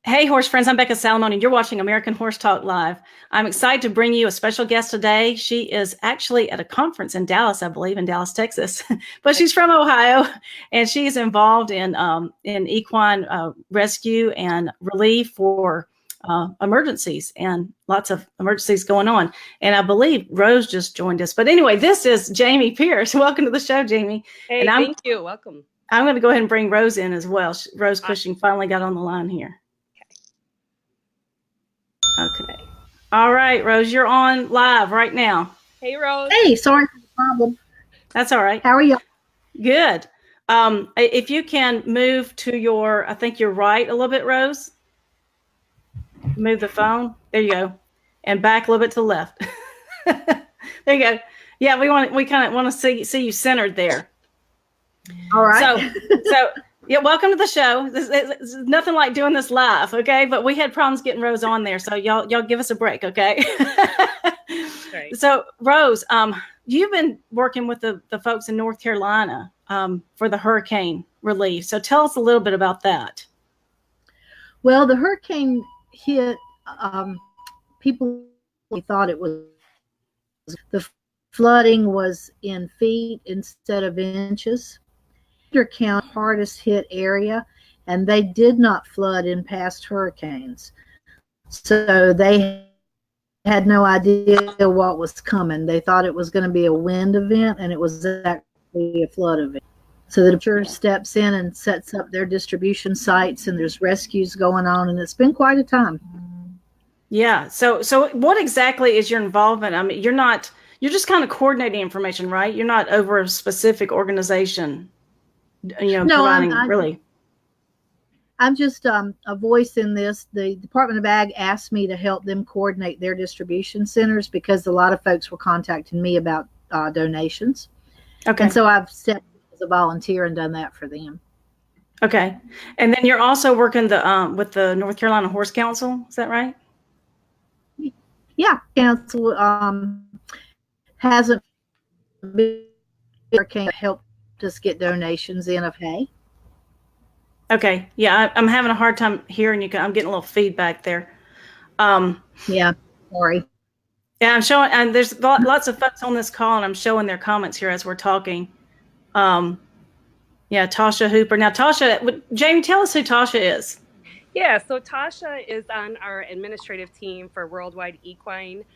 Hey, horse friends, I'm Becca Salamone, and you're watching American Horse Talk Live. I'm excited to bring you a special guest today. She is actually at a conference in Dallas, I believe, in Dallas, Texas, but she's from Ohio, and she's involved in equine rescue and relief for emergencies, and lots of emergencies going on. And I believe Rose just joined us. But anyway, this is Jamie Pierce. Welcome to the show, Jamie. Hey, thank you. Welcome. I'm going to go ahead and bring Rose in as well. Rose Cushing finally got on the line here. Okay. All right, Rose, you're on live right now. Hey, Rose. Hey, sorry for the problem. That's all right. How are you? Good. If you can move to your, I think you're right a little bit, Rose. Move the phone. There you go. And back a little bit to the left. There you go. Yeah, we kind of want to see you centered there. All right. So yeah, welcome to the show. It's nothing like doing this live, okay? But we had problems getting Rose on there, so y'all give us a break, okay? Right. So Rose, you've been working with the folks in North Carolina for the hurricane relief. So tell us a little bit about that. Well, the hurricane hit. People thought it was the flooding was in feet instead of inches. County hardest hit area, and they did not flood in past hurricanes, so they had no idea what was coming. They thought it was going to be a wind event, and it was actually a flood event. So the church steps in and sets up their distribution sites, and there's rescues going on, and it's been quite a time. Yeah. So what exactly is your involvement? I mean, you're just kind of coordinating information, right? You're not over a specific organization. No, really. I'm just a voice in this. The Department of Ag asked me to help them coordinate their distribution centers because a lot of folks were contacting me about donations. Okay. And so I've stepped in as a volunteer and done that for them. Okay. And then you're also working with the North Carolina Horse Council. Is that right? Yeah. Council hasn't been helped us get donations in of hay. Okay. Yeah, I'm having a hard time hearing you. I'm getting a little feedback there. Yeah, sorry. Yeah, I'm showing, and there's lots of folks on this call, and I'm showing their comments here as we're talking. Yeah, Tasha Hooper. Now, Tasha, Jamie, tell us who Tasha is. Yeah, so Tasha is on our administrative team for Worldwide Equine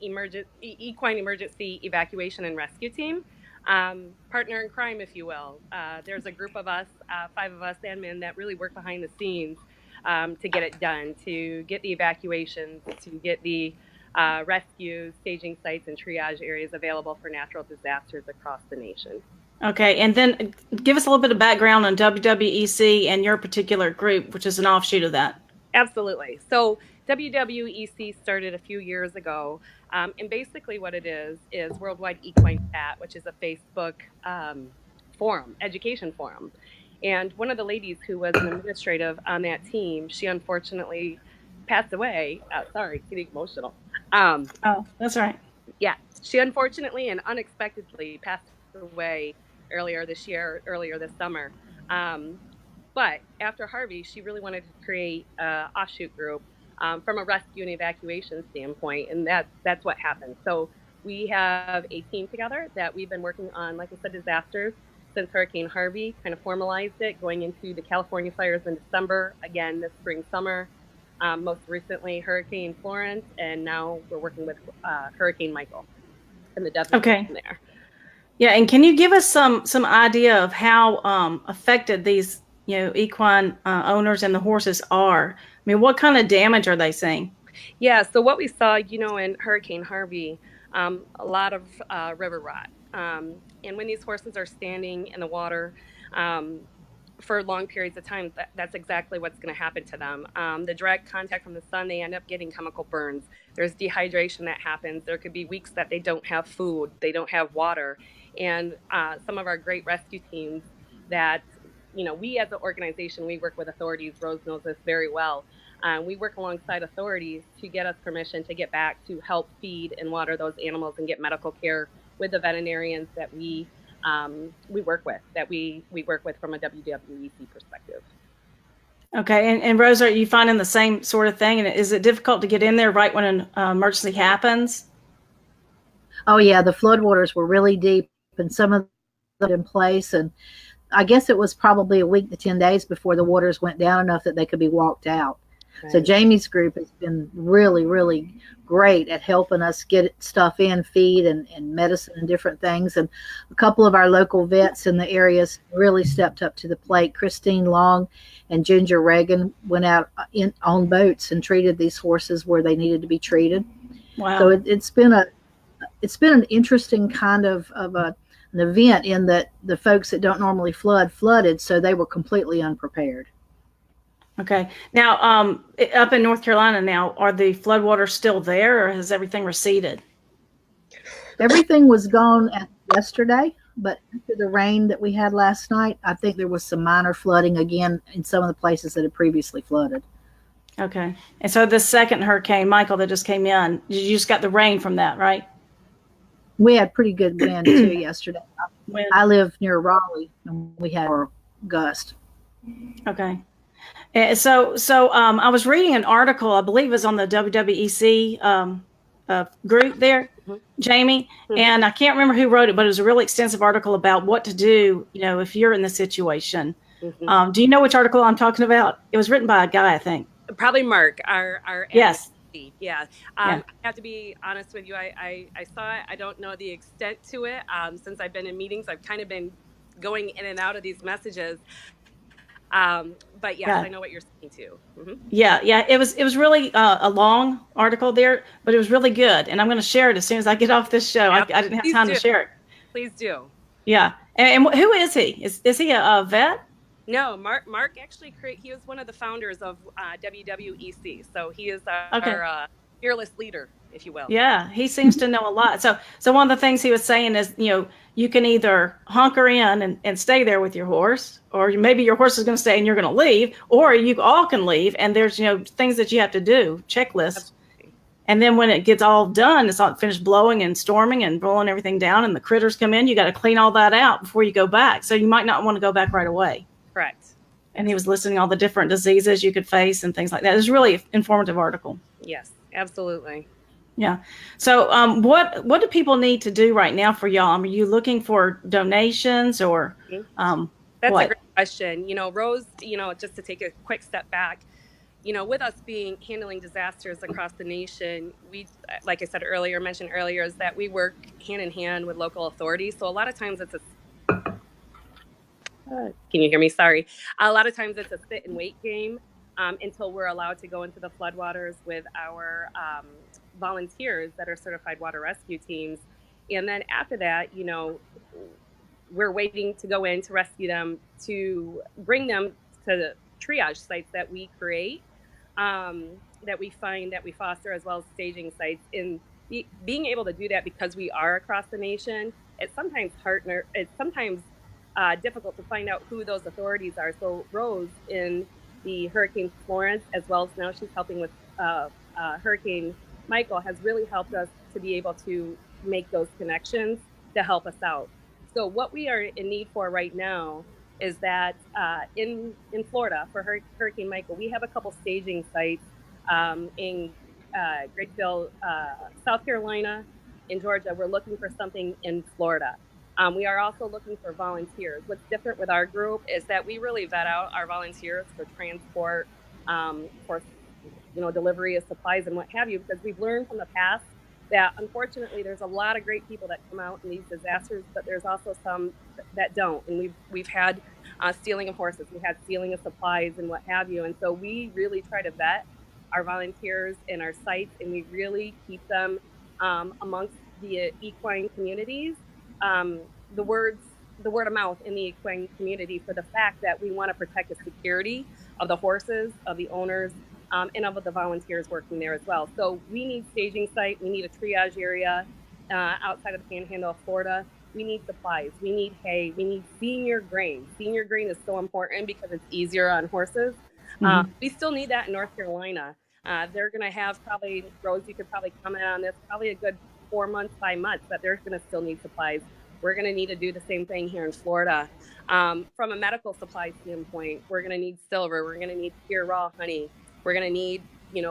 Emergency Evacuation and Rescue Team. Partner in crime, if you will. There's a group of us, 5 of us admin, that really work behind the scenes to get it done, to get the evacuations, to get the rescues, staging sites, and triage areas available for natural disasters across the nation. Okay, and then give us a little bit of background on WWE See and your particular group, which is an offshoot of that. Absolutely. So WWE See started a few years ago, and basically what it is Worldwide Equine Chat, which is a Facebook forum, education forum. And one of the ladies who was an administrative on that team, she unfortunately passed away. Sorry, getting emotional. Oh, that's right. Yeah, she unfortunately and unexpectedly passed away earlier this summer. But after Harvey, she really wanted to create an offshoot group from a rescue and evacuation standpoint, and that's what happened. So we have a team together that we've been working on, like I said, disasters since Hurricane Harvey, kind of formalized it, going into the California fires in December, again this spring, summer, most recently Hurricane Florence, and now we're working with Hurricane Michael and the devastation there. Yeah, and can you give us some idea of how affected these equine owners and the horses are? I mean, what kind of damage are they seeing? Yeah, so what we saw, in Hurricane Harvey, a lot of river rot. And when these horses are standing in the water for long periods of time, that's exactly what's going to happen to them. The direct contact from the sun, they end up getting chemical burns. There's dehydration that happens. There could be weeks that they don't have food, they don't have water. And some of our great rescue teams that, we as an organization, we work with authorities. Rose knows this very well. We work alongside authorities to get us permission to get back to help feed and water those animals and get medical care with the veterinarians that we work with, from a WWE See perspective. Okay. And Rose, are you finding the same sort of thing? And is it difficult to get in there right when an emergency happens? Oh yeah, the floodwaters were really deep, and some of them in place. And I guess it was probably a week to 10 days before the waters went down enough that they could be walked out. So Right. Jamie's group has been really, really great at helping us get stuff in, feed and medicine and different things. And a couple of our local vets in the areas really stepped up to the plate. Christine Long and Ginger Reagan went out on boats and treated these horses where they needed to be treated. Wow. So it's been an interesting kind of an event in that the folks that don't normally flooded, so they were completely unprepared. Okay. Now, up in North Carolina now, are the floodwaters still there, or has everything receded? Everything was gone yesterday, but after the rain that we had last night, I think there was some minor flooding again in some of the places that had previously flooded. Okay. And so the second hurricane, Michael, that just came in, you just got the rain from that, right? We had pretty good wind too yesterday. When? I live near Raleigh, and we had a gust. Okay. So I was reading an article, I believe it was on the WWEC group there, Mhm. Jaime, and I can't remember who wrote it, but it was a really extensive article about what to do, if you're in this situation. Mhm. Do you know which article I'm talking about? It was written by a guy, I think. Probably Mark, our Yes. advocate. Yeah. Yeah. I have to be honest with you. I saw it. I don't know the extent to it. Since I've been in meetings, I've kind of been going in and out of these messages. But yes, Yeah. I know what you're saying too. Mm-hmm. Yeah. It was really a long article there, but it was really good. And I'm going to share it as soon as I get off this show. I didn't have time to share it. Please do. Yeah. And who is he? Is he a vet? No, Mark actually he was one of the founders of WWEC. So he is our fearless leader, if you will. Yeah, he seems to know a lot. So one of the things he was saying is, you can either hunker in and stay there with your horse, or maybe your horse is going to stay and you're going to leave, or you all can leave, and there's, things that you have to do, checklists. Absolutely. And then when it gets all done, it's not finished blowing and storming and rolling everything down and the critters come in, you got to clean all that out before you go back. So you might not want to go back right away. Correct. And he was listing all the different diseases you could face and things like that. It was a really informative article. Yes, absolutely. Yeah. So what do people need to do right now for y'all? Are you looking for donations or That's what? a great question. Rose, just to take a quick step back, with us handling disasters across the nation, we, like I said earlier, mentioned earlier, is that we work hand in hand with local authorities. So a lot of times it's can you hear me? Sorry. A lot of times it's a sit and wait game until we're allowed to go into the floodwaters with our volunteers that are certified water rescue teams. And then after that, we're waiting to go in to rescue them, to bring them to the triage sites that we create, that we find, that we foster, as well as staging sites. And being able to do that because we are across the nation, it's sometimes difficult to find out who those authorities are. So Rose in the Hurricane Florence, as well as now she's helping with Hurricane Michael, has really helped us to be able to make those connections to help us out. So what we are in need for right now is that in Florida for Hurricane Michael, we have a couple staging sites in Grapeville, South Carolina, in Georgia. We're looking for something in Florida. We are also looking for volunteers. What's different with our group is that we really vet out our volunteers for transport, for delivery of supplies and what have you, because we've learned from the past that unfortunately there's a lot of great people that come out in these disasters, but there's also some that don't. And we've had stealing of horses, we had stealing of supplies and what have you. And so we really try to vet our volunteers in our sites, and we really keep them amongst the equine communities. The word of mouth in the equine community, for the fact that we want to protect the security of the horses, of the owners, and of the volunteers working there as well. So we need staging site, we need a triage area outside of the Panhandle of Florida. We need supplies, we need hay, we need senior grain. Senior grain is so important because it's easier on horses. We still need that in North Carolina. They're going to have probably, Rose, you could probably comment on this, probably a good 4 months, 5 months, that they're going to still need supplies. We're going to need to do the same thing here in Florida. From a medical supply standpoint, we're going to need silver. We're going to need pure raw honey. We're going to need,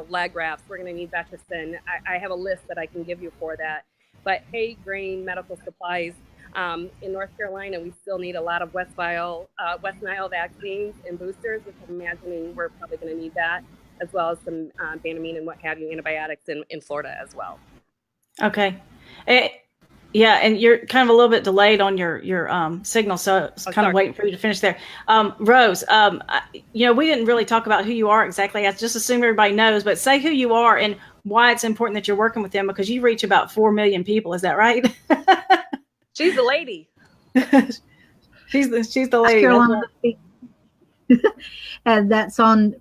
leg wraps. We're going to need Vetisin. I have a list that I can give you for that. But hay, grain, medical supplies. In North Carolina, we still need a lot of West Nile vaccines and boosters, which I'm imagining we're probably going to need that, as well as some Banamine and what have you, antibiotics in Florida as well. Okay. Yeah, and you're kind of a little bit delayed on your signal, so I was kind of waiting for you to finish there. Rose, we didn't really talk about who you are exactly. I just assume everybody knows, but say who you are and why it's important that you're working with them, because you reach about 4 million people. Is that right? She's the lady. she's the lady. And that's on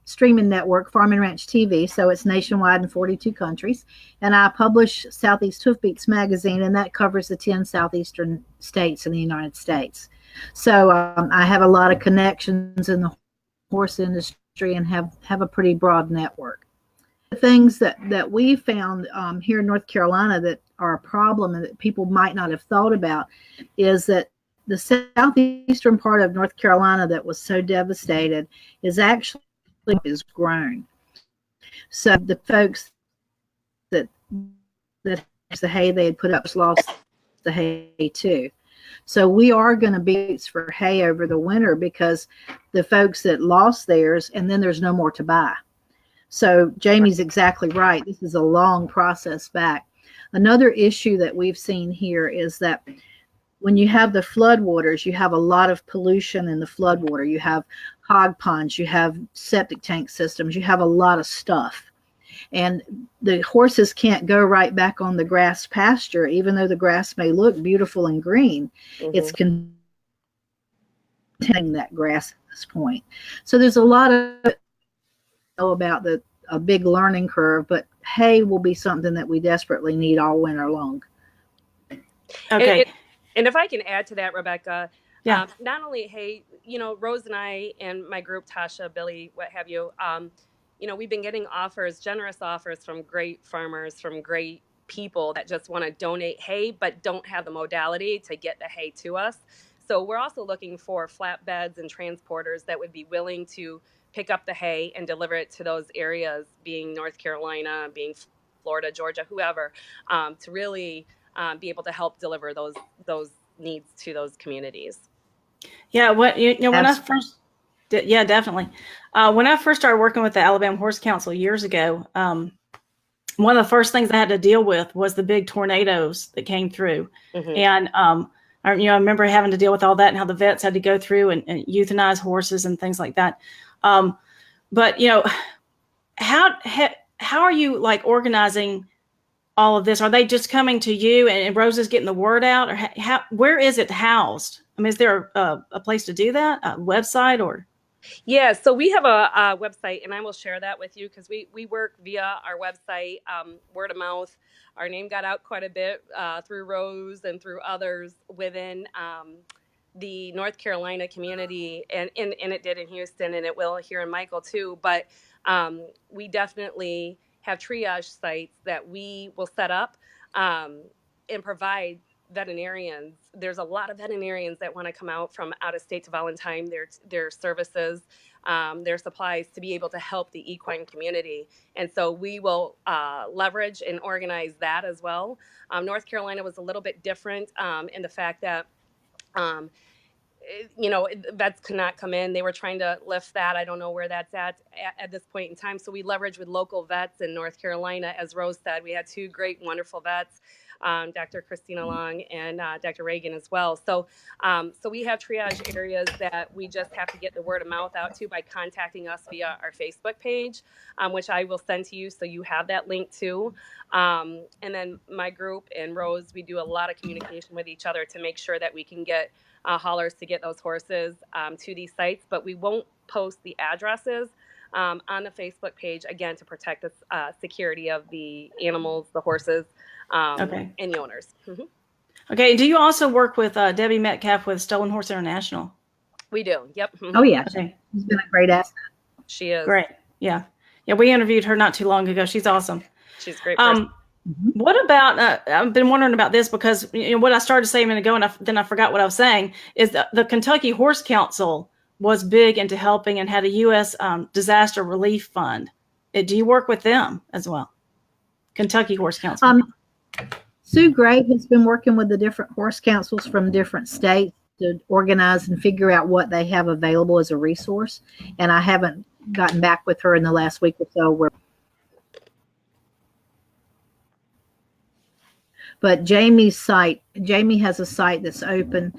streaming network, Farm and Ranch TV. So it's nationwide in 42 countries. And I publish Southeast Hoofbeats magazine, and that covers the 10 southeastern states in the United States. So I have a lot of connections in the horse industry and have a pretty broad network. The things that we found here in North Carolina that are a problem and that people might not have thought about is that the southeastern part of North Carolina that was so devastated is grown. So the folks that the hay they had put up lost the hay too. So we are going to be for hay over the winter because the folks that lost theirs, and then there's no more to buy. So Jamie's exactly right. This is a long process back. Another issue that we've seen here is that when you have the floodwaters, you have a lot of pollution in the floodwater. You have hog ponds, you have septic tank systems, you have a lot of stuff. And the horses can't go right back on the grass pasture, even though the grass may look beautiful and green. Mm-hmm. It's containing that grass at this point. So there's a lot of about a big learning curve, but hay will be something that we desperately need all winter long. Okay. And if I can add to that, Rebecca, not only hay, Rose and I and my group, Tasha, Billy, what have you, we've been getting generous offers from great farmers, from great people that just want to donate hay, but don't have the modality to get the hay to us. So we're also looking for flatbeds and transporters that would be willing to pick up the hay and deliver it to those areas, being North Carolina, being Florida, Georgia, whoever, to really be able to help deliver those needs to those communities. Yeah, when I first, definitely. When I first started working with the Alabama Horse Council years ago, one of the first things I had to deal with was the big tornadoes that came through, and I remember having to deal with all that and how the vets had to go through and euthanize horses and things like that. But how are you organizing all of this? Are they just coming to you and Rose is getting the word out, or where is it housed? I mean, is there a place to do that? A website or? Yeah, so we have a website, and I will share that with you because we work via our website, word of mouth. Our name got out quite a bit through Rose and through others within the North Carolina community, and it did in Houston, and it will here in Michael too. But we definitely have triage sites that we will set up and provide veterinarians. There's a lot of veterinarians that want to come out from out of state to volunteer their services, their supplies to be able to help the equine community. And so we will leverage and organize that as well. North Carolina was a little bit different in the fact that vets could not come in. They were trying to lift that. I don't know where that's at this point in time. So we leverage with local vets in North Carolina. As Rose said, we had two great, wonderful vets, Dr. Christina Long and Dr. Reagan as well. So we have triage areas that we just have to get the word of mouth out to by contacting us via our Facebook page, which I will send to you so you have that link too. And then my group and Rose, we do a lot of communication with each other to make sure that we can get haulers to get those horses to these sites, but we won't post the addresses on the Facebook page, again, to protect the security of the animals, the horses, and the owners. Mm-hmm. Okay. Do you also work with Debbie Metcalf with Stolen Horse International? We do. Yep. Mm-hmm. Oh, yeah. Okay. She's been a great asset. She is. Great. Yeah. Yeah. We interviewed her not too long ago. She's awesome. She's a great person. What about, I've been wondering about this because what I started saying a minute ago, and then I forgot what I was saying, is the Kentucky Horse Council was big into helping and had a U.S. Disaster Relief Fund. Do you work with them as well? Kentucky Horse Council. Sue Gray has been working with the different horse councils from different states to organize and figure out what they have available as a resource. And I haven't gotten back with her in the last week or so. But Jamie has a site that's open,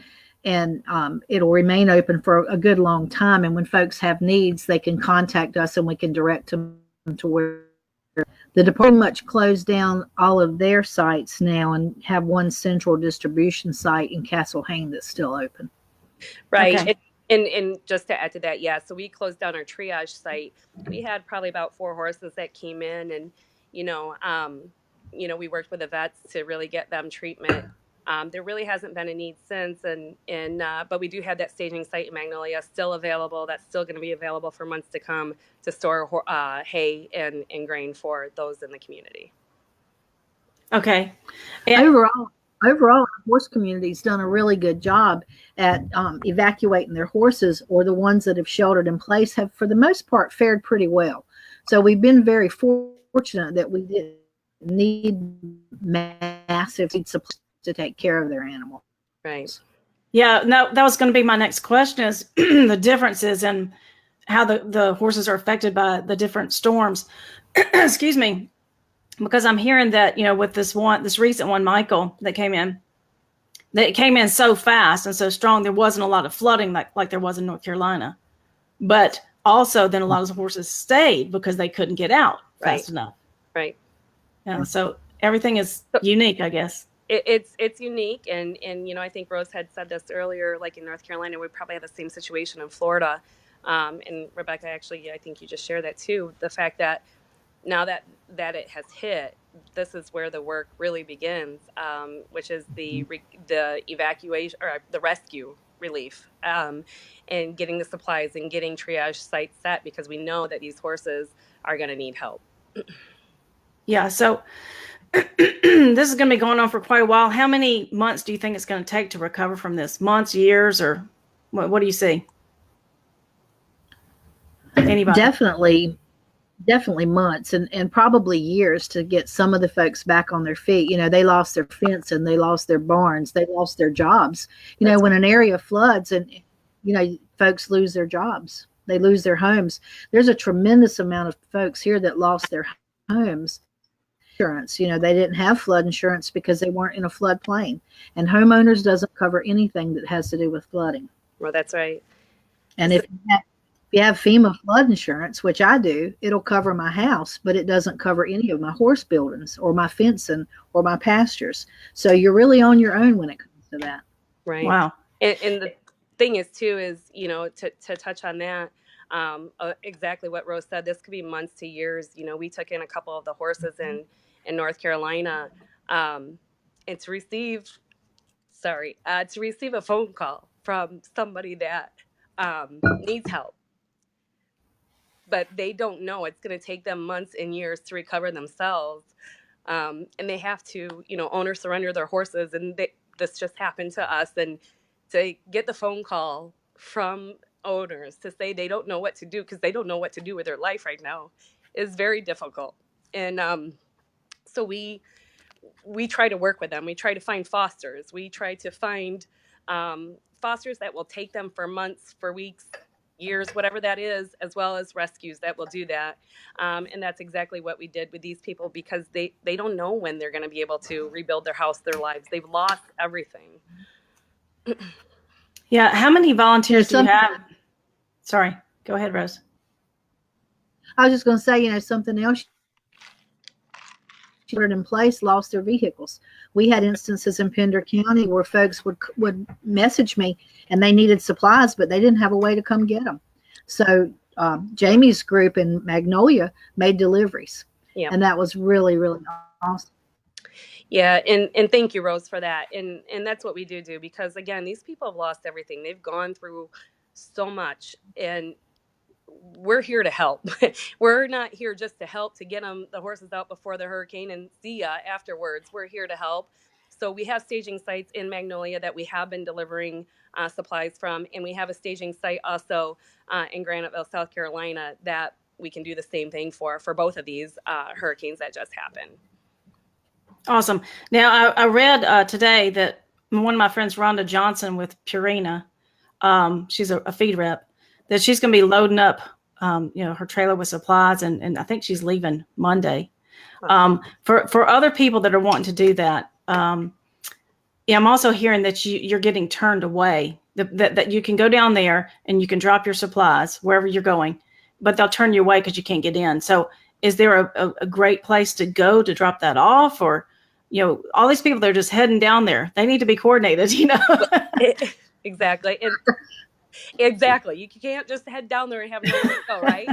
and it'll remain open for a good long time. And when folks have needs, they can contact us and we can direct them to where. The department much closed down all of their sites now and have one central distribution site in Castle Hayne that's still open. Right. Okay. And just to add to that, yeah, so we closed down our triage site. We had probably about 4 horses that came in, and we worked with the vets to really get them treatment. There really hasn't been a need since, but we do have that staging site in Magnolia still available. That's still going to be available for months to come to store hay and grain for those in the community. Okay. And overall, the horse community's done a really good job at evacuating their horses, or the ones that have sheltered in place have, for the most part, fared pretty well. So we've been very fortunate that we didn't need massive supplies to take care of their animals. Right. Yeah, no, that was going to be my next question, is the differences in how the horses are affected by the different storms. Excuse me. Because I'm hearing that, with this recent one, Michael, that it came in so fast and so strong, there wasn't a lot of flooding like there was in North Carolina. But also then a lot of the horses stayed because they couldn't get out fast enough. Right. Yeah. So everything is unique, I guess. It's unique. And I think Rose had said this earlier, like in North Carolina, we probably have the same situation in Florida. And Rebecca, actually, I think you just shared that too. The fact that now that it has hit, this is where the work really begins, which is the evacuation or the rescue relief, and getting the supplies and getting triage sites set, because we know that these horses are going to need help. Yeah. So this is going to be going on for quite a while. How many months do you think it's going to take to recover from this? Months, years, or what do you see? Anybody? Definitely months and probably years to get some of the folks back on their feet. They lost their fence and they lost their barns, they lost their jobs. When an area floods and, folks lose their jobs, they lose their homes. There's a tremendous amount of folks here that lost their homes. Insurance, they didn't have flood insurance because they weren't in a floodplain, and homeowners doesn't cover anything that has to do with flooding. Well, that's right. And if you have FEMA flood insurance, which I do, it'll cover my house, but it doesn't cover any of my horse buildings or my fencing or my pastures. So you're really on your own when it comes to that. Right. Wow. And the thing is, too, is, to touch on that, exactly what Rose said, this could be months to years. We took in a couple of the horses in North Carolina, and to receive a phone call from somebody that needs help, but they don't know it's going to take them months and years to recover themselves. And they have to, owners surrender their horses. And this just happened to us. And to get the phone call from owners to say they don't know what to do because they don't know what to do with their life right now is very difficult. And so we try to work with them. We try to find fosters. We try to find fosters that will take them for months, for weeks, years, whatever that is, as well as rescues that will do that. And that's exactly what we did with these people, because they don't know when they're going to be able to rebuild their house, their lives. They've lost everything. Yeah. How many volunteers do you have? Sorry, go ahead, Rose. I was just going to say, something else in place lost their vehicles. We had instances in Pender County where folks would message me and they needed supplies, but they didn't have a way to come get them. So Jamie's group in Magnolia made deliveries. Yeah. And that was really, really awesome. Yeah, and thank you, Rose, for that. And that's what we do, because again, these people have lost everything. They've gone through so much, and we're here to help. We're not here just to help to get the horses out before the hurricane and see ya afterwards. We're here to help. So we have staging sites in Magnolia that we have been delivering supplies from, and we have a staging site also in Graniteville, South Carolina, that we can do the same thing for both of these hurricanes that just happened. Awesome. Now, I read today that one of my friends, Rhonda Johnson with Purina, she's a feed rep, that she's going to be loading up, her trailer with supplies, and I think she's leaving Monday. For other people that are wanting to do that, I'm also hearing that you're getting turned away, that you can go down there and you can drop your supplies wherever you're going, but they'll turn you away because you can't get in. So is there a great place to go to drop that off? Or, all these people that are just heading down there, they need to be coordinated, Exactly. Exactly. You can't just head down there and have nowhere to go, right?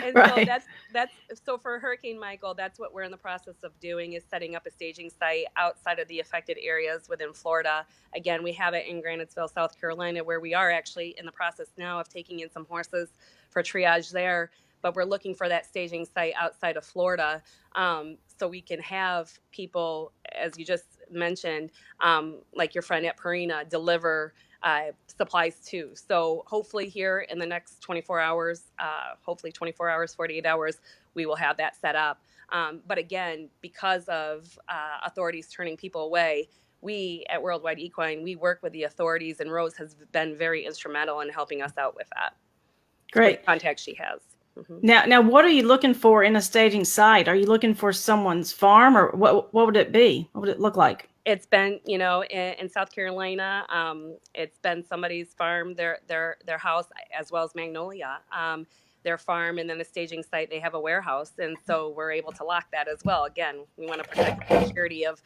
And right. So that's so for Hurricane Michael, that's what we're in the process of doing, is setting up a staging site outside of the affected areas within Florida. Again, we have it in Graniteville, South Carolina, where we are actually in the process now of taking in some horses for triage there. But we're looking for that staging site outside of Florida, so we can have people, as you just mentioned, like your friend at Purina, deliver supplies too. So hopefully here in the next 24 hours, 48 hours, we will have that set up. But again, because of authorities turning people away, we at Worldwide Equine, we work with the authorities, and Rose has been very instrumental in helping us out with that. Great. With the contacts she has. Mm-hmm. Now, what are you looking for in a staging site? Are you looking for someone's farm, or what would it be? What would it look like? It's been, in South Carolina, it's been somebody's farm, their house, as well as Magnolia, their farm, and then a staging site. They have a warehouse, and so we're able to lock that as well. Again, we want to protect the security of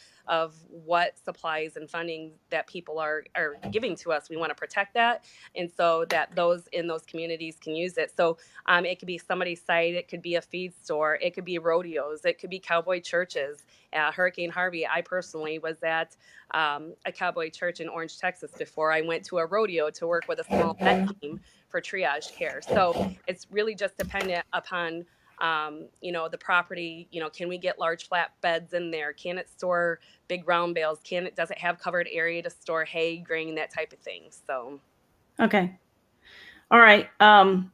what supplies and funding that people are giving to us. We want to protect that, and so that those in those communities can use it. So it could be somebody's site, it could be a feed store, it could be rodeos, it could be cowboy churches. Hurricane Harvey, I personally was at a cowboy church in Orange, Texas before I went to a rodeo to work with a small vet team for triage care. So it's really just dependent upon, the property. Can we get large flat beds in there? Can it store big round bales? Does it have covered area to store hay, grain, that type of thing? So. Okay. All right. That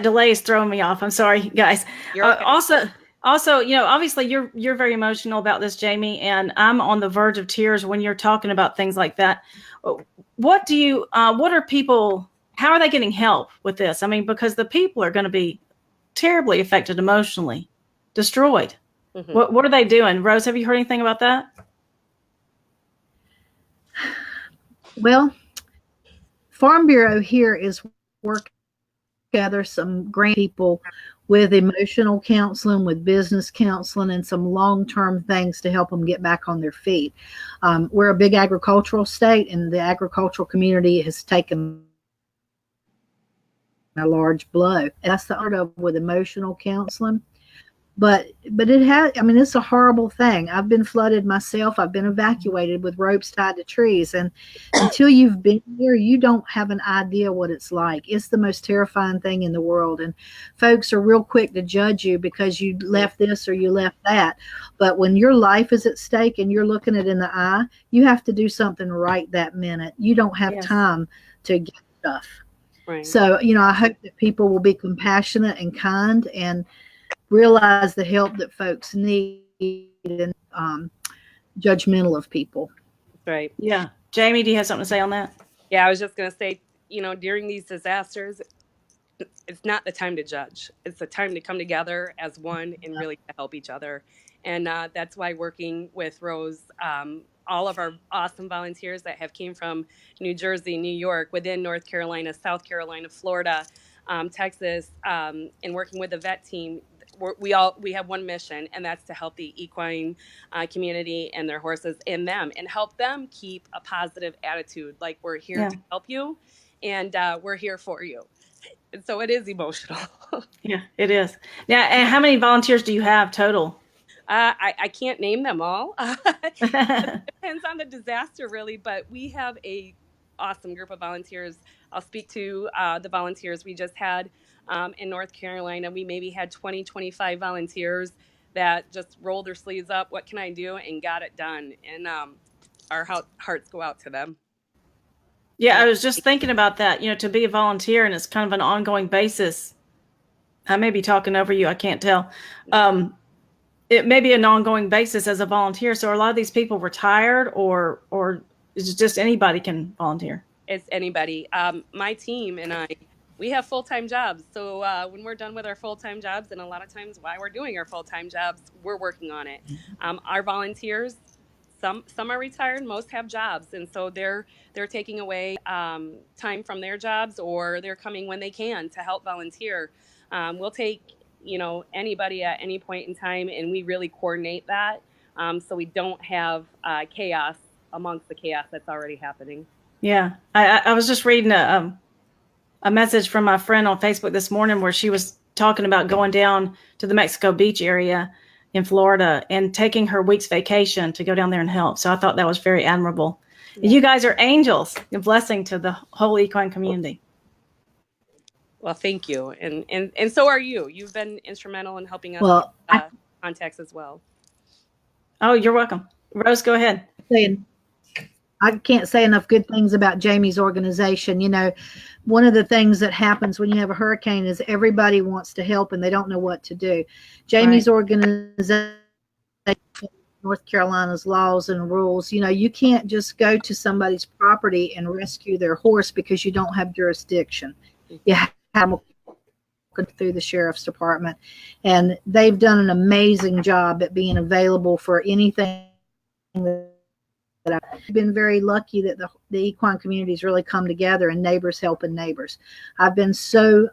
delay is throwing me off. I'm sorry, guys. You're okay. Also, obviously you're very emotional about this, Jaime, and I'm on the verge of tears when you're talking about things like that. What are people, how are they getting help with this? I mean, because the people are going to be terribly affected emotionally, destroyed. Mm-hmm. What are they doing? Rose, have you heard anything about that? Well, Farm Bureau here is working together some great people with emotional counseling, with business counseling, and some long-term things to help them get back on their feet. We're a big agricultural state, and the agricultural community has taken a large blow. That's the art of with emotional counseling. But it's a horrible thing. I've been flooded myself. I've been evacuated with ropes tied to trees. And until you've been here, you don't have an idea what it's like. It's the most terrifying thing in the world. And folks are real quick to judge you because you left this or you left that. But when your life is at stake and you're looking it in the eye, you have to do something right that minute. You don't have time to get stuff. Right. So, I hope that people will be compassionate and kind and realize the help that folks need and judgmental of people. Right. Yeah. Jaime, do you have something to say on that? Yeah, I was just going to say, during these disasters, it's not the time to judge. It's the time to come together as one and really to help each other. And that's why working with Rose, all of our awesome volunteers that have came from New Jersey, New York, within North Carolina, South Carolina, Florida, Texas, and working with the vet team, we have one mission, and that's to help the equine community and their horses and them, and help them keep a positive attitude. Like, we're here to help you, and we're here for you. And so it is emotional. Yeah, it is. Now, and how many volunteers do you have total? I can't name them all. It depends on the disaster, really, but we have a awesome group of volunteers I'll speak to the volunteers we just had in North Carolina. We maybe had 20, 25 volunteers that just rolled their sleeves up. What can I do? And got it done. And our hearts go out to them. Yeah, I was just thinking about that, to be a volunteer and it's kind of an ongoing basis. I may be talking over you, I can't tell. It may be an ongoing basis as a volunteer. So are a lot of these people retired or is it just anybody can volunteer? It's anybody. My team and I, we have full-time jobs. So when we're done with our full-time jobs, and a lot of times while we're doing our full-time jobs, we're working on it. Our volunteers, some are retired, most have jobs, and so they're taking away time from their jobs, or they're coming when they can to help volunteer. We'll take anybody at any point in time, and we really coordinate that so we don't have chaos amongst the chaos that's already happening. Yeah, I was just reading a message from my friend on Facebook this morning where she was talking about going down to the Mexico Beach area in Florida and taking her week's vacation to go down there and help. So I thought that was very admirable. Yeah. You guys are angels, a blessing to the whole equine community. Well, thank you. And so are you. You've been instrumental in helping us with contacts as well. Oh, you're welcome. Rose, go ahead. I can't say enough good things about Jaime's organization. One of the things that happens when you have a hurricane is everybody wants to help and they don't know what to do. Jaime's organization, North Carolina's laws and rules, you can't just go to somebody's property and rescue their horse because you don't have jurisdiction. You have to go through the sheriff's department, and they've done an amazing job at being available for anything. I've been very lucky that the equine community's really come together and neighbors helping neighbors. I've been so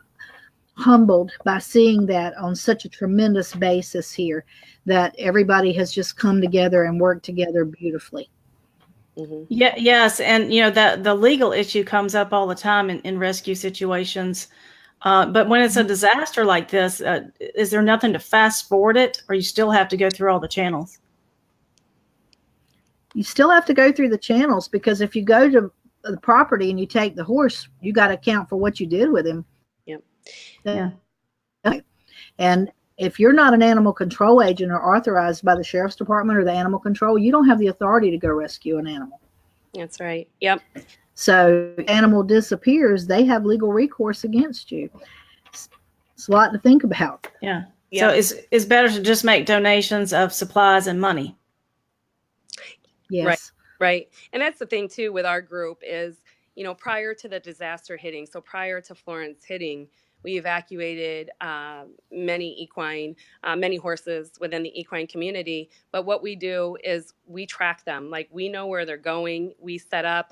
humbled by seeing that on such a tremendous basis here, that everybody has just come together and worked together beautifully. Mm-hmm. Yeah, yes, and the legal issue comes up all the time in rescue situations. But when it's a disaster like this, is there nothing to fast forward it, or you still have to go through all the channels? You still have to go through the channels, because if you go to the property and you take the horse, you got to account for what you did with him. Yep. Yeah. And if you're not an animal control agent or authorized by the sheriff's department or the animal control, you don't have the authority to go rescue an animal. That's right. Yep. So if animal disappears, they have legal recourse against you. It's a lot to think about. Yeah. So it's better to just make donations of supplies and money. Yes. Right. And that's the thing too with our group is, prior to the disaster hitting, so prior to Florence hitting, we evacuated many horses within the equine community. But what we do is we track them. Like, we know where they're going. We set up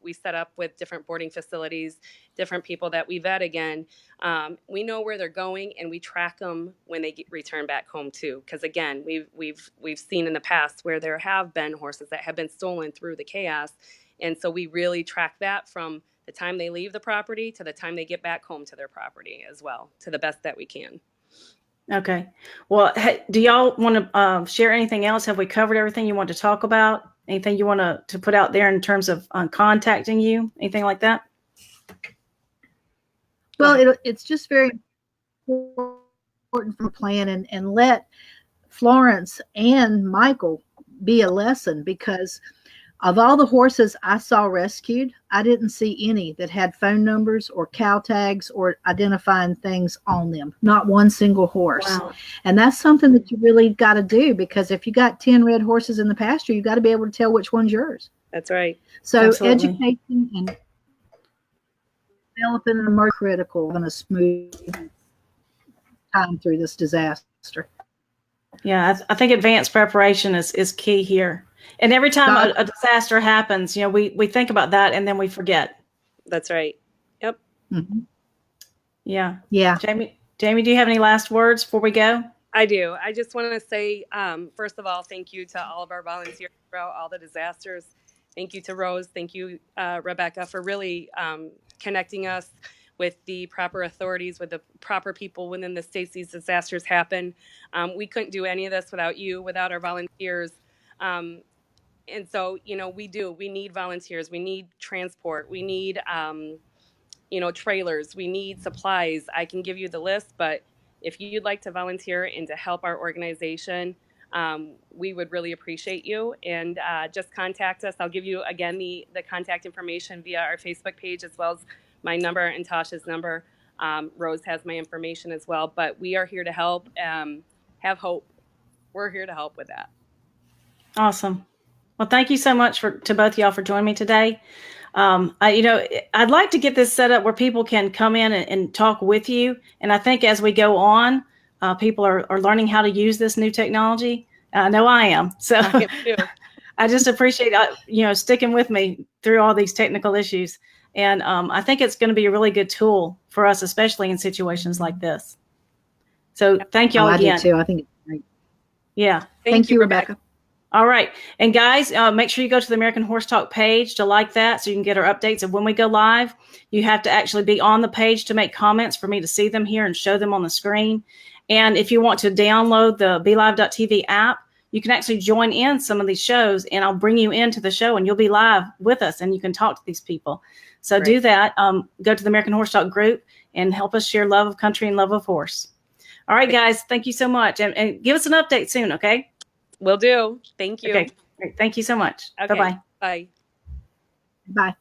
with different boarding facilities, different people that we vet again. We know where they're going, and we track them when they return back home too. Because again, we've seen in the past where there have been horses that have been stolen through the chaos, and so we really track that from the time they leave the property to the time they get back home to their property as well, to the best that we can. Okay. Well, do y'all want to share anything else? Have we covered everything you want to talk about? Anything you want to put out there in terms of contacting you? Anything like that? Well, it's just very important for plan and let Florence and Michael be a lesson, because of all the horses I saw rescued, I didn't see any that had phone numbers or cow tags or identifying things on them. Not one single horse. Wow. And that's something that you really got to do, because if you got 10 red horses in the pasture, you got to be able to tell which one's yours. That's right. So education and developing a more critical and a smooth time through this disaster. Yeah, I think advanced preparation is key here. And every time a disaster happens, we think about that and then we forget. That's right. Yep. Mm-hmm. Yeah. Yeah. Jamie, do you have any last words before we go? I do. I just want to say, first of all, thank you to all of our volunteers throughout all the disasters. Thank you to Rose. Thank you, Rebecca, for really connecting us with the proper authorities, with the proper people within the states these disasters happen. We couldn't do any of this without you, without our volunteers. And so, we need volunteers. We need transport. We need trailers. We need supplies. I can give you the list, but if you'd like to volunteer and to help our organization, we would really appreciate you. And just contact us. I'll give you, again, the contact information via our Facebook page, as well as my number and Tasha's number. Rose has my information as well. But we are here to help. Have hope. We're here to help with that. Awesome. Well, thank you so much to both of y'all for joining me today. I'd like to get this set up where people can come in and talk with you. And I think as we go on, people are learning how to use this new technology. I know I am. So I just appreciate, sticking with me through all these technical issues. And I think it's going to be a really good tool for us, especially in situations like this. So thank y'all again. I do too. I think it's great. Yeah. Thank you, Rebecca. All right. And guys, make sure you go to the American Horse Talk page to like that so you can get our updates of when we go live. You have to actually be on the page to make comments for me to see them here and show them on the screen. And if you want to download the BeLive.tv app, you can actually join in some of these shows, and I'll bring you into the show and you'll be live with us and you can talk to these people. So do that. Go to the American Horse Talk group and help us share love of country and love of horse. All right, guys. Thank you so much. And give us an update soon, okay? Will do. Thank you. Okay. Great. Thank you so much. Okay. Bye-bye. Bye. Bye.